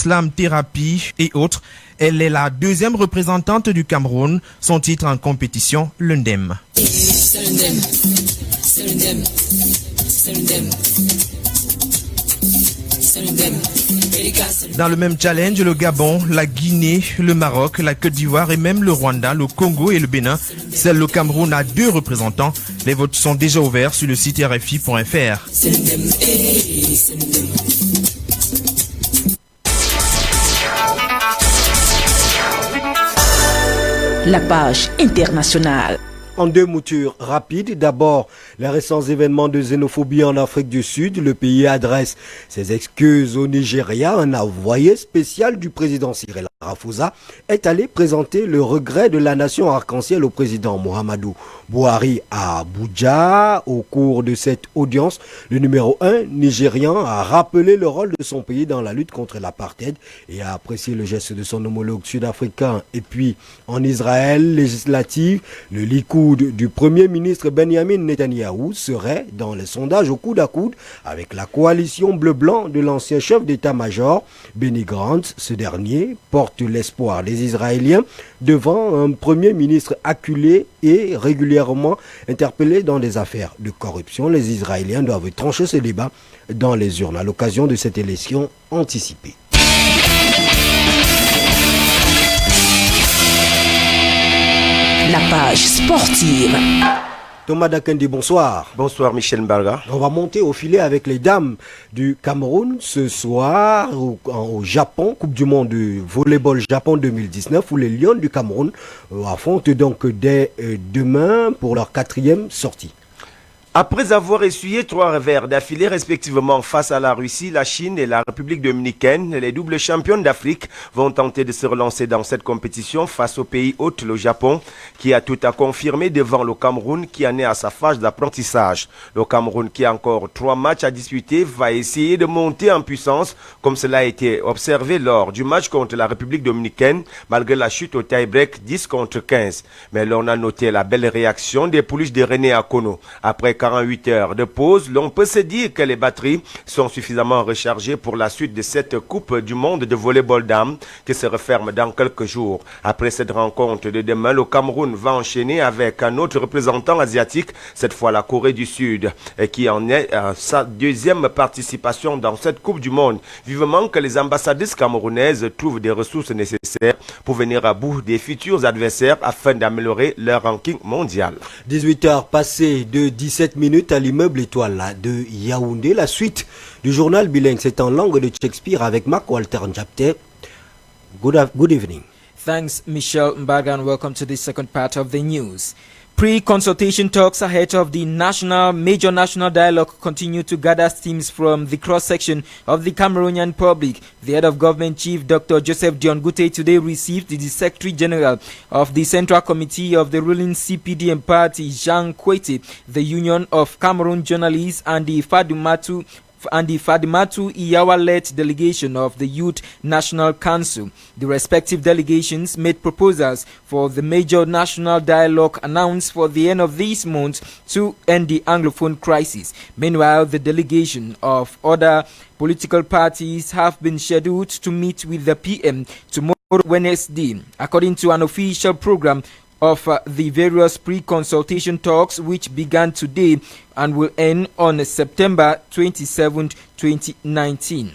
slam thérapie et autres. Elle est la deuxième représentante du Cameroun. Son titre en compétition, l'Undem. Dans le même challenge, le Gabon, la Guinée, le Maroc, la Côte d'Ivoire et même le Rwanda, le Congo et le Bénin. Seul le Cameroun a 2 représentants. Les votes sont déjà ouverts sur le site rfi.fr. La page internationale. En 2 moutures rapides, d'abord les récents événements de xénophobie en Afrique du Sud. Le pays adresse ses excuses au Nigeria. Un envoyé spécial du président Cyril Ramaphosa est allé présenter le regret de la nation arc-en-ciel au président Muhammadu Buhari à Abuja. Au cours de cette audience, le numéro 1 nigérian a rappelé le rôle de son pays dans la lutte contre l'apartheid et a apprécié le geste de son homologue sud-africain. Et puis en Israël législative, le Likoud du premier ministre Benjamin Netanyahou serait dans les sondages au coude à coude avec la coalition bleu-blanc de l'ancien chef d'état-major Benny Gantz. Ce dernier porte l'espoir des Israéliens devant un premier ministre acculé et régulièrement interpellé dans des affaires de corruption. Les Israéliens doivent trancher ce débat dans les urnes à l'occasion de cette élection anticipée. La page sportive. Thomas Dakendi, bonsoir. Bonsoir Michel Mbarga. On va monter au filet avec les dames du Cameroun ce soir au Japon, Coupe du monde de volleyball Japon 2019 où les Lions du Cameroun affrontent donc dès demain pour leur 4e sortie. Après avoir essuyé 3 revers d'affilée respectivement face à la Russie, la Chine et la République dominicaine, les doubles championnes d'Afrique vont tenter de se relancer dans cette compétition face au pays hôte, le Japon, qui a tout à confirmer devant le Cameroun qui en est à sa phase d'apprentissage. Le Cameroun qui a encore 3 matchs à disputer va essayer de monter en puissance comme cela a été observé lors du match contre la République dominicaine malgré la chute au tie-break 10-15. Mais l'on a noté la belle réaction des pouliches de René Akono. Après 48 heures de pause, l'on peut se dire que les batteries sont suffisamment rechargées pour la suite de cette Coupe du monde de volleyball dames qui se referme dans quelques jours. Après cette rencontre de demain, le Cameroun va enchaîner avec un autre représentant asiatique, cette fois la Corée du Sud, et qui en est à sa 2e participation dans cette Coupe du monde. Vivement que les ambassadrices camerounaises trouvent des ressources nécessaires pour venir à bout des futurs adversaires afin d'améliorer leur ranking mondial. 18 heures passées de 17 minutes à l'immeuble Étoile de Yaoundé. La suite du journal bilingue, c'est en langue de Shakespeare avec Marc Walter Njapte. Good evening. Thanks, Michel Mbaga, and welcome to the second part of the news. Pre-consultation talks ahead of the major national dialogue continue to gather steams from the cross-section of the Cameroonian public. The head of government chief, Dr. Joseph Dion-Gute, today received the Secretary General of the Central Committee of the ruling CPDM party, Jean Kwete, the Union of Cameroon Journalists, and the Fadimatu Iyawa-led delegation of the Youth National Council. The respective delegations made proposals for the major national dialogue announced for the end of this month to end the Anglophone crisis. Meanwhile, the delegation of other political parties have been scheduled to meet with the PM tomorrow, Wednesday, according to an official program of the various pre-consultation talks which began today and will end on September 27, 2019.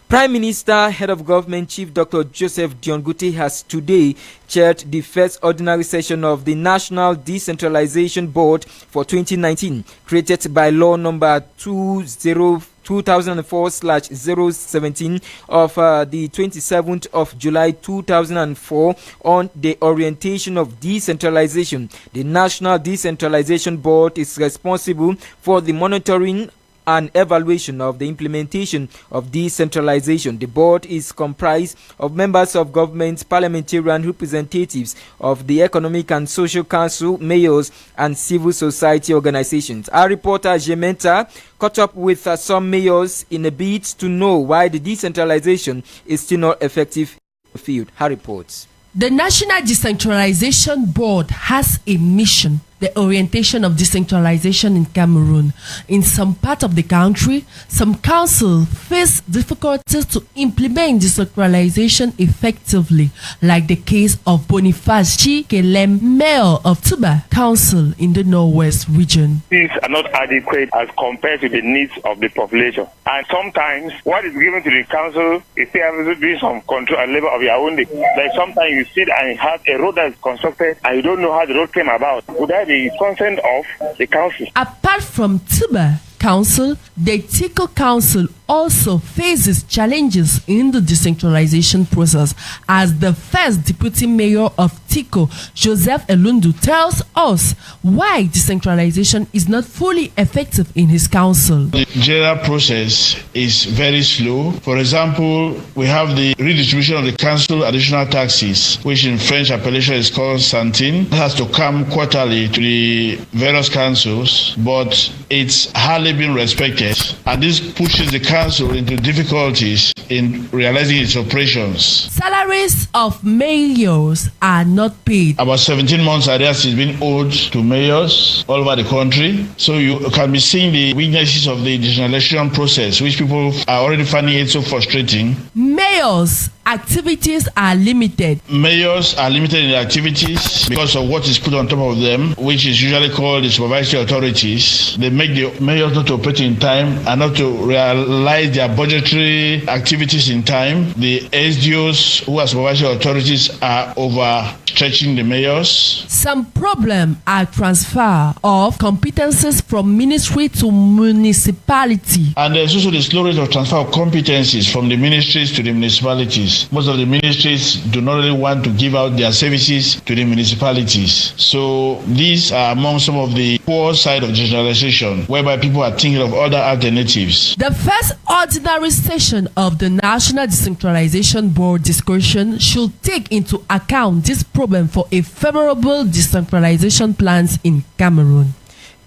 Prime Minister, Head of Government Chief Dr. Joseph Dion-Gute has today chaired the first ordinary session of the National Decentralization Board for 2019, created by Law Number 2004/017 of the 27th of July 2004 on the orientation of decentralization. The National Decentralization Board is responsible for the monitoring and evaluation of the implementation of decentralization. The board is comprised of members of government, parliamentarian representatives of the Economic and Social Council, mayors, and civil society organizations. Our reporter Jementa caught up with some mayors in a bid to know why the decentralization is still not effective in the field. Her reports. The National Decentralization Board has a mission the orientation of decentralization in Cameroon. In some part of the country, some councils face difficulties to implement decentralization effectively, like the case of Boniface Chikelem, mayor of Tuba Council in the Northwest region. These are not adequate as compared to the needs of the population. And sometimes what is given to the council is still having to do some control and labor of your own. Like sometimes you sit and have a road that is constructed and you don't know how the road came about. Would that be consent of the council? Apart from Tuba Council, the Tiko Council also faces challenges in the decentralization process, as the first deputy mayor of Tiko, Joseph Elundu, tells us why decentralization is not fully effective in his council. The general process is very slow. For example, we have the redistribution of the council additional taxes, which in French appellation is called centime. It has to come quarterly to the various councils, but it's hardly been respected, and this pushes the council into difficulties in realizing its operations. Salaries of mayors are not paid. About 17 months arrears is being owed to mayors all over the country, so you can be seeing the weaknesses of the decentralization process, which people are already finding it so frustrating. Mayors' activities are limited. Mayors are limited in their activities because of what is put on top of them, which is usually called the supervisory authorities. They make the mayors not to operate in time and not to realize their budgetary activities in time. The SDOs, who are supervisory authorities, are overstretching the mayors. Some problems are transfer of competences from ministry to municipality. And there's also the slow rate of transfer of competencies from the ministries to the municipalities. Most of the ministries do not really want to give out their services to the municipalities. So these are among some of the poor side of decentralization, whereby people are thinking of other alternatives. The first ordinary session of the National Decentralization Board discussion should take into account this problem for a favorable decentralization plans in Cameroon.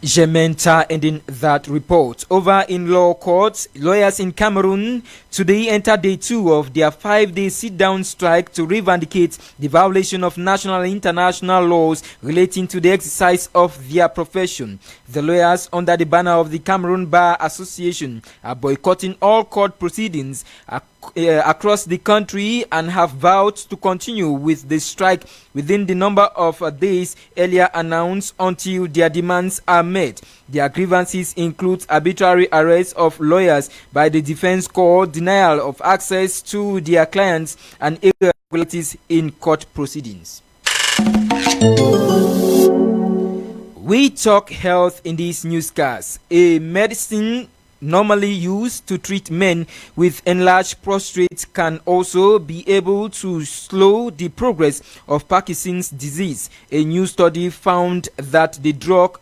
Jementa ending that report. Over in law courts, lawyers in Cameroon today entered day 2 of their 5-day sit-down strike to revindicate the violation of national and international laws relating to the exercise of their profession. The lawyers, under the banner of the Cameroon Bar Association, are boycotting all court proceedings across the country and have vowed to continue with the strike within the number of days earlier announced until their demands are met. Their grievances include arbitrary arrest of lawyers by the defense court, denial of access to their clients, and irregularities in court proceedings. We talk health in this newscast. A medicine normally used to treat men with enlarged prostate can also be able to slow the progress of Parkinson's disease. A new study found that the drug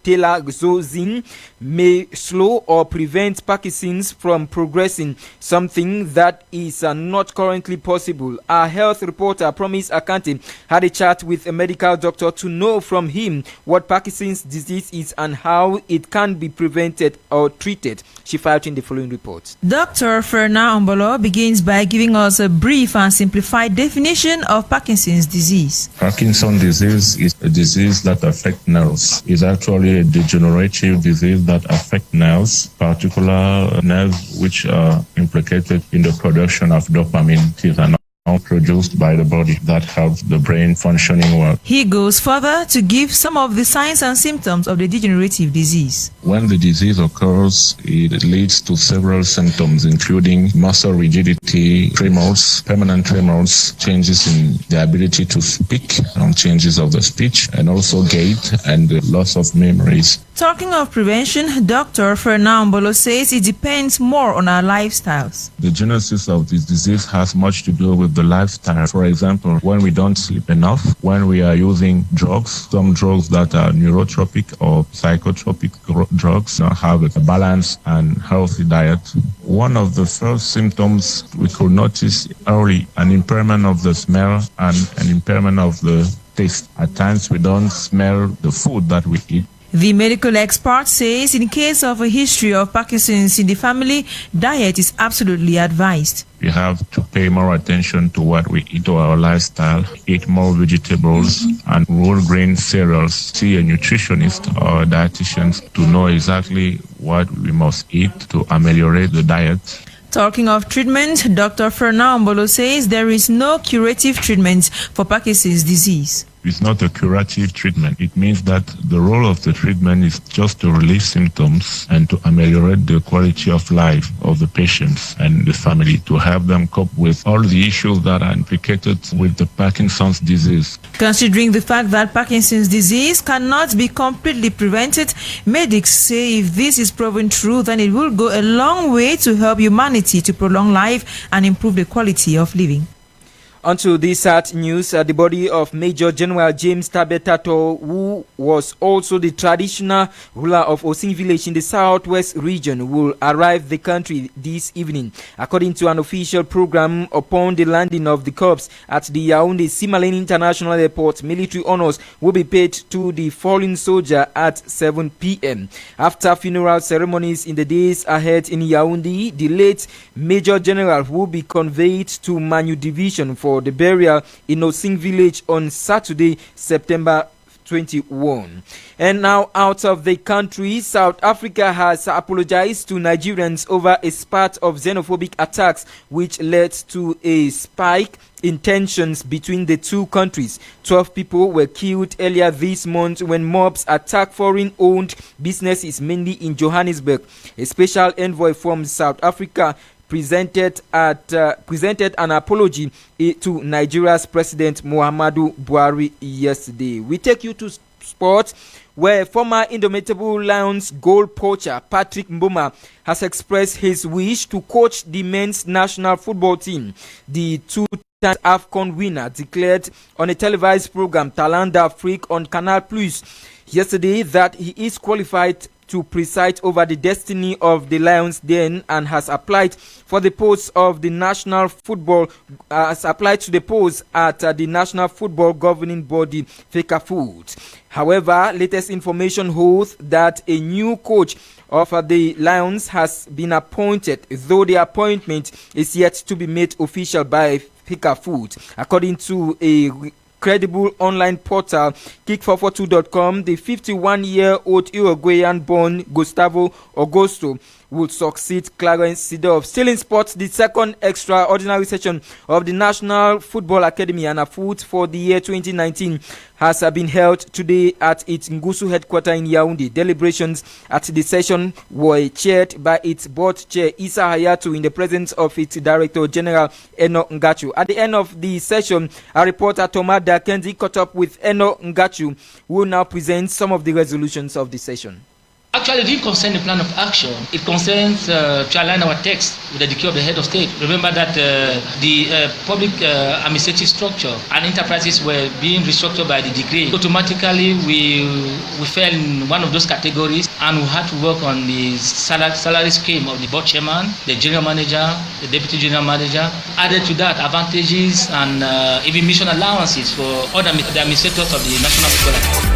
telazosin may slow or prevent Parkinson's from progressing, something that is not currently possible. Our health reporter Promise Akante had a chat with a medical doctor to know from him what Parkinson's disease is and how it can be prevented or treated. She filed in the following report. Dr. Ferna Ombolo begins by giving us a brief and simplified definition of Parkinson's disease. Parkinson's disease is a disease that affects nerves. It's actually a degenerative disease that affects nerves, particular nerves which are implicated in the production of dopamine. It is an produced by the body that helps the brain functioning well. He goes further to give some of the signs and symptoms of the degenerative disease. When the disease occurs, it leads to several symptoms, including muscle rigidity, tremors, permanent tremors, changes in the ability to speak, changes of the speech, and also gait and the loss of memories. Talking of prevention, Dr. Ferna Ombolo says it depends more on our lifestyles. The genesis of this disease has much to do with the lifestyle. For example, when we don't sleep enough, when we are using drugs, some drugs that are neurotropic or psychotropic drugs, have a balanced and healthy diet. One of the first symptoms we could notice early, an impairment of the smell and an impairment of the taste. At times we don't smell the food that we eat. The medical expert says in case of a history of Parkinson's in the family, diet is absolutely advised. We have to pay more attention to what we eat, to our lifestyle, eat more vegetables and whole grain cereals. See a nutritionist or a dietitian to know exactly what we must eat to ameliorate the diet. Talking of treatment, Dr. Fernand Mbolo says there is no curative treatment for Parkinson's disease. It's not a curative treatment. It means that the role of the treatment is just to relieve symptoms and to ameliorate the quality of life of the patients and the family, to help them cope with all the issues that are implicated with the Parkinson's disease. Considering the fact that Parkinson's disease cannot be completely prevented, medics say if this is proven true, then it will go a long way to help humanity to prolong life and improve the quality of living. Onto this sad news, the body of Major General James Tabetato, who was also the traditional ruler of Osing village in the southwest region, will arrive the country this evening. According to an official program, upon the landing of the corpse at the Yaoundé Simalene International Airport, military honors will be paid to the fallen soldier at 7 p.m. After funeral ceremonies in the days ahead in Yaoundé, the late Major General will be conveyed to Manu Division for the burial in Osing village on Saturday, September 21. And now out of the country, South Africa has apologized to Nigerians over a spate of xenophobic attacks which led to a spike in tensions between the two countries. 12 people were killed earlier this month when mobs attacked foreign-owned businesses, mainly in Johannesburg. A special envoy from South Africa presented an apology to Nigeria's President Muhammadu Buhari yesterday. We take you to sports, where former Indomitable Lions goal poacher Patrick Mboma has expressed his wish to coach the men's national football team. The two-time AFCON winner declared on a televised program Talent d'Afrique on Canal Plus yesterday that he is qualified to preside over the destiny of the Lions then, and has applied for the post of the national football at the national football governing body FECAFOOT. However, latest information holds that a new coach of the Lions has been appointed, though the appointment is yet to be made official by FECAFOOT. According to a credible online portal Kick442.com, the 51-year-old Uruguayan-born Gustavo Augusto would succeed Clarence Seedorf. Still in sports, the second extraordinary session of the National Football Academy ANAFOOT for the year 2019 has been held today at its Ngusu headquarters in Yaoundé. Deliberations at the session were chaired by its board chair Issa Hayatou in the presence of its Director General Eno Ngachu. At the end of the session, a reporter Thomas Dakendi caught up with Eno Ngachu, who will now present some of the resolutions of the session. Actually, it didn't concern the plan of action. It concerns to align our text with the decree of the head of state. Remember that the public administrative structure and enterprises were being restructured by the decree. Automatically, we fell in one of those categories, and we had to work on the salary scheme of the board chairman, the general manager, the deputy general manager. Added to that, advantages and even mission allowances for all the administrators of the National Football Academy.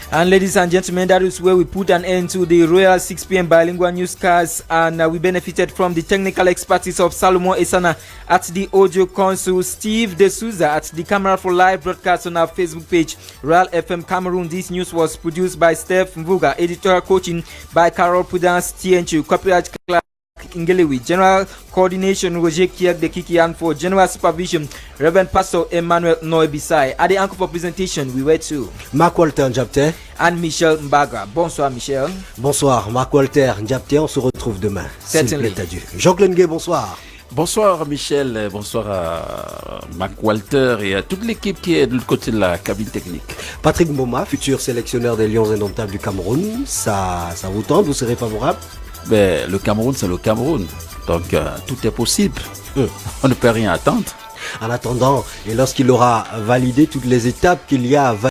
And ladies and gentlemen, that is where we put an end to the Royal 6 p.m. bilingual newscast, and we benefited from the technical expertise of Salomon Esana at the audio console, Steve D'Souza at the camera for live broadcast on our Facebook page, Royal FM Cameroon. This news was produced by Steph Mvuga, editorial coaching by Carol Prudence Tienchu, copyright Clark Ngelewi, general coordination Roger Kiek de Kikian, for general supervision Reverend Pastor Emmanuel Noebisai. At the anchor for presentation, we were to Marc Walter Njapte and Michel Mbaga. Bonsoir Michel. Bonsoir Marc Walter Njapte, on se retrouve demain. Certainly. Jean-Claude Ngué, bonsoir. Bonsoir Michel, bonsoir à Marc Walter et à toute l'équipe qui est de l'autre côté de la cabine technique. Patrick Mboma, futur sélectionneur des Lions indomptables du Cameroun, ça vous tente, vous serez favorable? Ben, le Cameroun, c'est le Cameroun, donc tout est possible. On ne peut rien attendre. En attendant, et lorsqu'il aura validé toutes les étapes qu'il y a à valider,